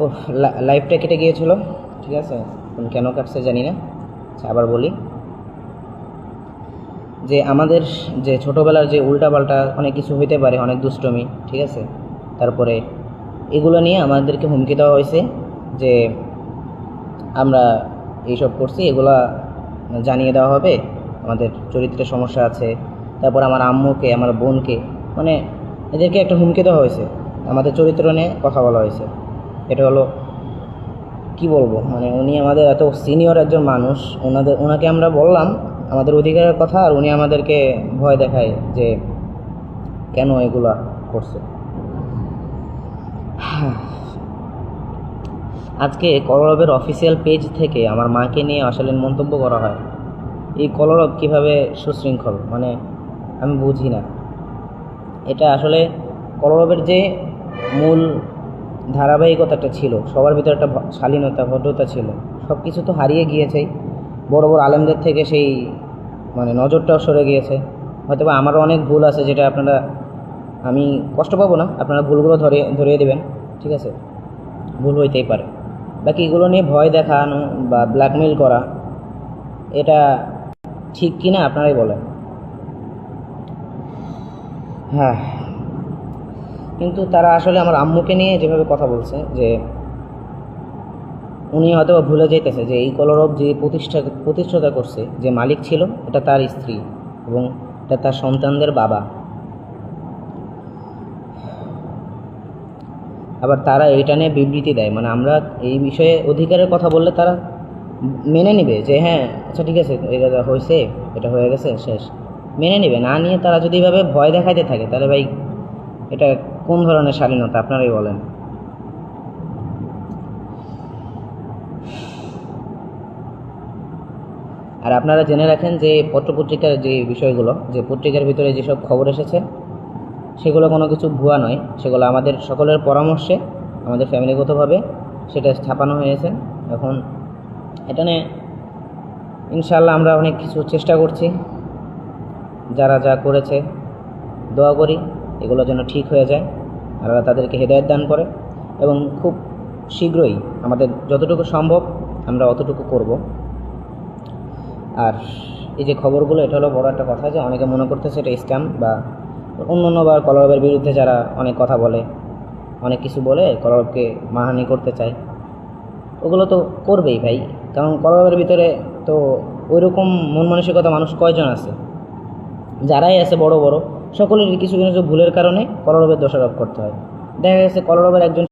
ও, লাইভটা কেটে গিয়েছিল, ঠিক আছে, কেন কাটছে জানি না। আচ্ছা, আবার বলি যে আমাদের যে ছোটোবেলার যে উল্টাপাল্টা অনেক কিছু হইতে পারে, অনেক দুষ্টমি, ঠিক আছে, তারপরে এগুলো নিয়ে আমাদেরকে হুমকি দেওয়া হয়েছে যে আমরা এইসব করছি, এগুলা জানিয়ে দেওয়া হবে, আমাদের চরিত্রের সমস্যা আছে। তারপর আমার আম্মুকে, আমার বোনকে, মানে এদেরকে একটা হুমকি দেওয়া হয়েছে, আমাদের চরিত্র নিয়ে কথা বলা হয়েছে। এটা হলো কি বলবো, মানে উনি আমাদের এত সিনিয়র একজন মানুষ, ওনাকে আমরা বললাম আমাদের অধিকারের কথা, আর উনি আমাদেরকে ভয় দেখায় যে কেন এগুলা করছে। আজকে কলরবের অফিসিয়াল পেজ থেকে আমার মাকে নিয়ে অশালীন মন্তব্য করা হয়। এই কলরব কিভাবে সুশৃঙ্খল, মানে আমি বুঝি না। এটা আসলে কলরবের যে মূল ধারাবাহিকতাটা ছিল, সবার ভিতরে একটা শালীনতা, ভদ্রতা ছিল, সব কিছু তো হারিয়ে গিয়েছেই। বড় বড় আলেমদের থেকে সেই মানে নজরটাও সরে গিয়েছে। হয়তো বা আমারও অনেক ভুল আছে, যেটা আপনারা, আমি কষ্ট পাবো না, আপনারা ভুলগুলো ধরিয়ে দেবেন, ঠিক আছে, ভুল হইতেই পারে। বাকি এগুলো নিয়ে ভয় দেখানো বা ব্ল্যাকমেল করা, এটা ঠিক কি না আপনারাই বলেন। হ্যাঁ, কিন্তু তারা আসলে আমার আম্মুকে নিয়ে যেভাবে কথা বলছে, যে উনি হয়তো ভুলে যেতেছে যে এই কলরব যে প্রতিষ্ঠাতা করছে, যে মালিক ছিল, এটা তার স্ত্রী এবং এটা তার সন্তানদের বাবা। আবার তারা এইটা নিয়ে বিবৃতি দেয়, মানে আমরা এই বিষয়ে অধিকারের কথা বললে তারা মেনে নিবে যে হ্যাঁ আচ্ছা ঠিক আছে, এটা হয়েছে, এটা হয়ে গেছে, শেষ, মেনে নিবে। না নিয়ে তারা যদি এভাবে ভয় দেখাইতে থাকে, তাহলে ভাই এটা কোন ধরনের শালীনতা আপনারাই বলেন। আর আপনারা জেনে রাখেন যে পত্রপত্রিকার যে বিষয়গুলো, যে পত্রিকার ভিতরে যেসব খবর এসেছে, সেগুলো কোনো কিছু ভুয়া নয়, সেগুলো আমাদের সকলের পরামর্শে, আমাদের ফ্যামিলিগতভাবে সেটা ছাপানো হয়েছে। এখন এটা নিয়ে ইনশাআল্লাহ আমরা অনেক কিছু চেষ্টা করছি, যারা যা করেছে দোয়া করি এগুলো যেন ঠিক হয়ে যায়, আর তাদেরকে হেদায়েত দান করে, এবং খুব শীঘ্রই আমাদের যতটুকু সম্ভব আমরা অতটুকু করব। আর এই যে খবরগুলো, এটা হলো বড় একটা কথা, যে অনেকে মনে করতেছে এটা স্ক্যাম বা অন্য বা কলরবের বিরুদ্ধে যারা অনেক কথা বলে, অনেক কিছু বলে কলরবকে মানহানি করতে চায়, ওগুলো তো করবেই ভাই, কারণ কলরবের ভিতরে তো ওইরকম মন মানসিকতা মানুষ কয়জন আছে, যারাই আছে বড় বড়, সকলের কিছু কিছু ভুলের কারণে কলরবের দোষারোপ করতে হয়। দেখা গেছে কলরবের একজন